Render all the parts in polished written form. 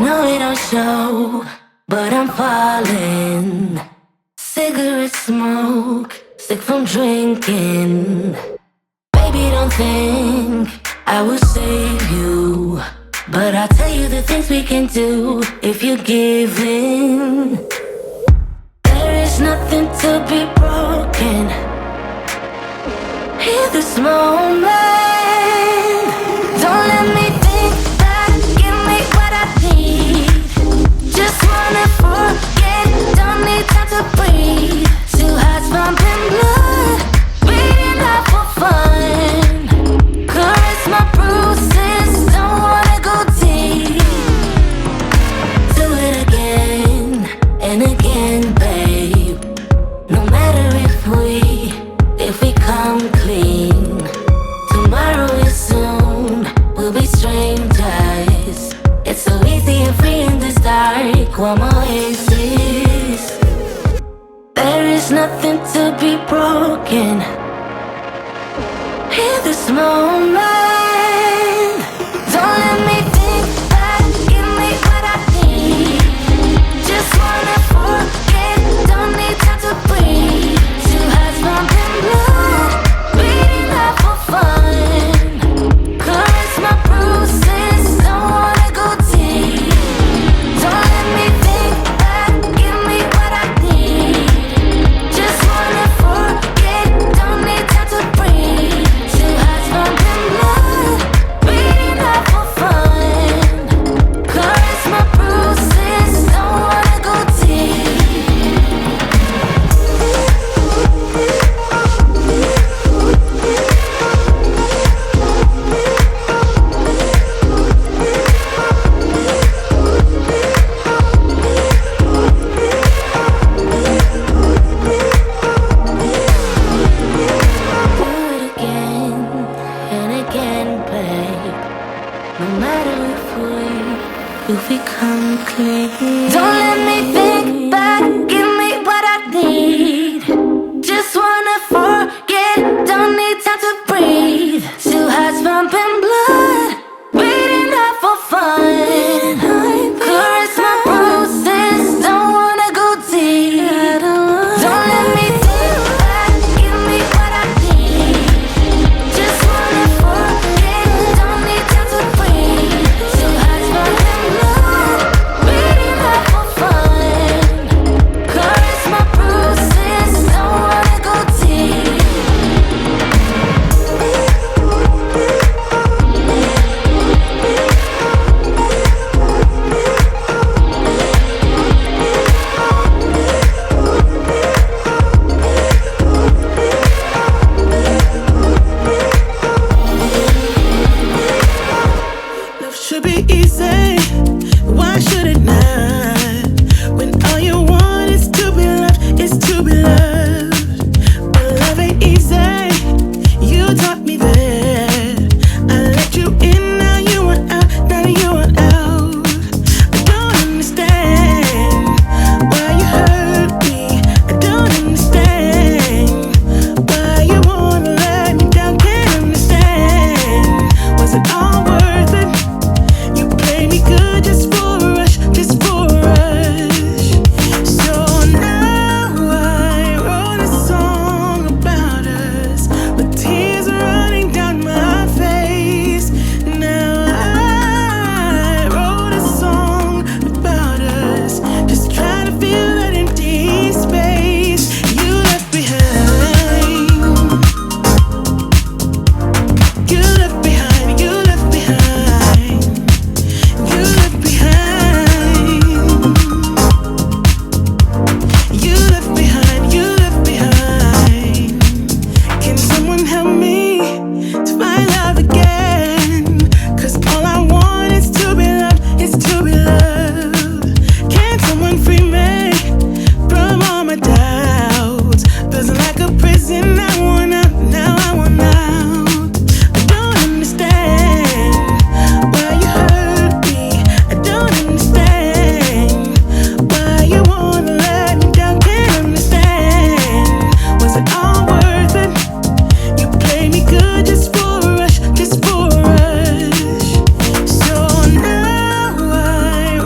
know it don't show, but I'm falling. Cigarette smoke, sick from drinking. Baby, don't think I will save you, but I'll tell you the things we can do if you give in. There is nothing to be broken. Hear this moment. Don't let me think back. Give me what I need. Just wanna forget. Don't need time to breathe. Two hearts pumping blood, beating out for fun. Caress my bruises. Don't wanna go deep. Do it again and again, babe. No matter if we come clean, tomorrow is soon. We'll be strangers. It's so easy and free in this dark. One more oasis. There is nothing to be broken. Hear this moment. Don't let me think back. Give me what I need. Just wanna forget. Don't need time to breathe. Two hearts pumping blood, beating out for fun. Caress my bruises. Don't wanna go deep. Don't let me think back. Give me what I need. Just wanna forget. Don't need time to breathe. Two hearts pumping blood, beating out for fun. Caress my bruises. Don't wanna go deep. Do it again and again, babe. No matter if we come clean. Don't let me think back. Give me what I need. Just wanna forget. Don't need time to breathe. Two hearts pumping blood, beating out for fun. Caress my bruises. Don't wanna go deep. Don't let me think back. Give me what I need. Just wanna forget. Don't need time to breathe. Two hearts pumping blood, beating out for fun. Caress my bruises. Don't wanna go deep. Love should be easy. Why should it not? When all you want is to be loved, is to be loved. But love ain't easy. You taught me that. I let you in, now you want out, now you want out. I don't understand why you hurt me. I don't understand why you wanna let me down. Can't understand. Was it all worth it? You play me good just for a rush, just for a rush. So now I wrote a song about us, with tears running down my face. Now I wrote a song about us, just trying to fill that empty space you left behind. You left behind, you left behind. You left behind. You left behind, you left behind. Can someone help me to find love again? 'Cause all I want is to be loved, is to be loved. Can someone free me from all my doubts? Feels like a prison, I want out, now I want out. I don't understand why you hurt me. I don't understand why you wanna let me down. Can't understand. Was it all worth it? You play me good just for a rush, just for a rush. So now I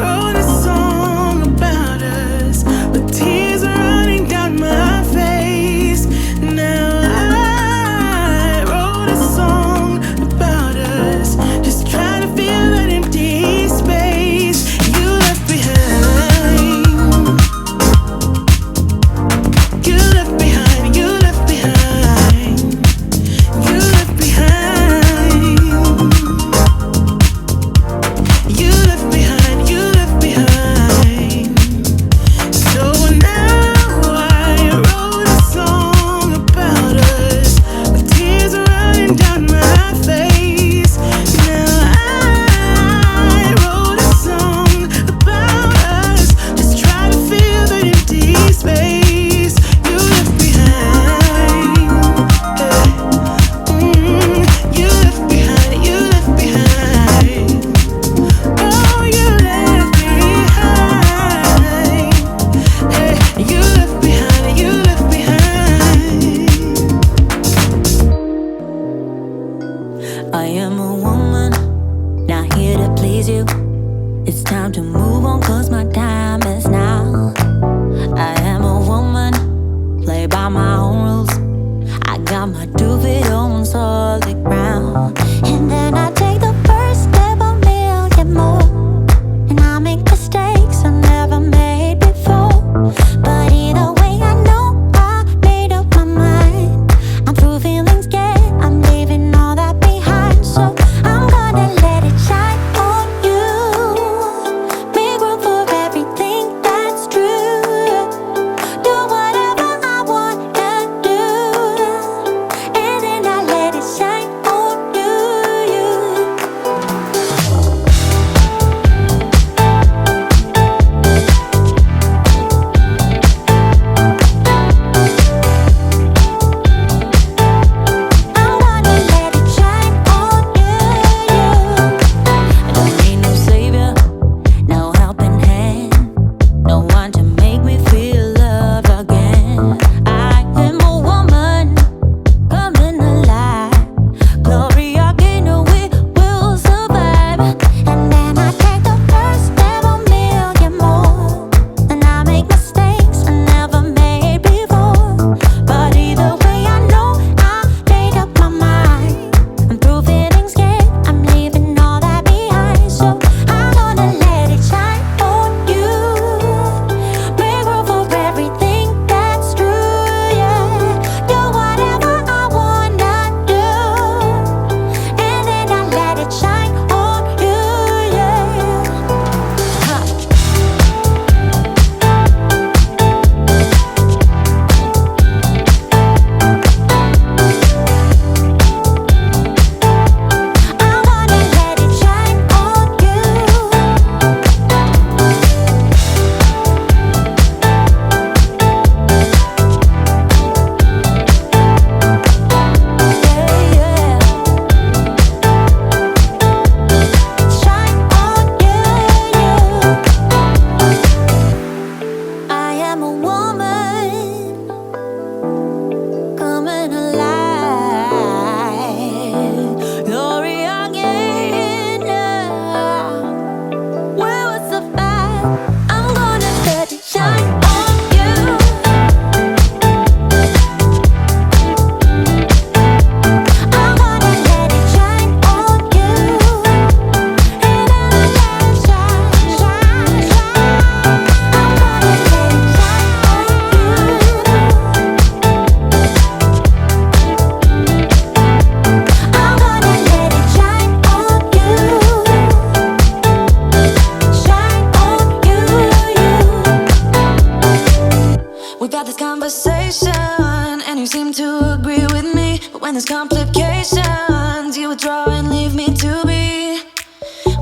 seem to agree with me, but when there's complications, you withdraw and leave me to be.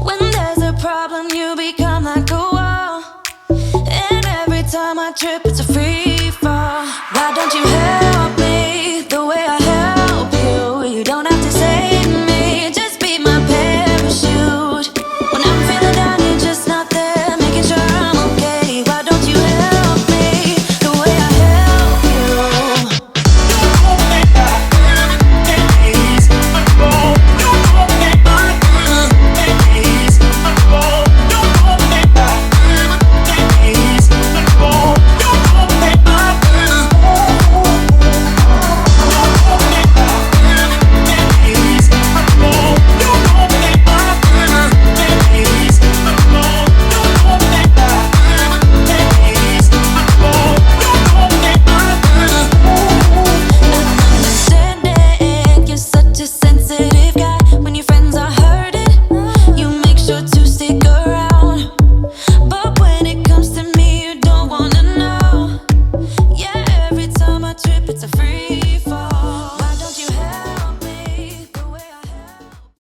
When there's a problem, you become like a wall, and every time I trip, it's a free fall. Why don't you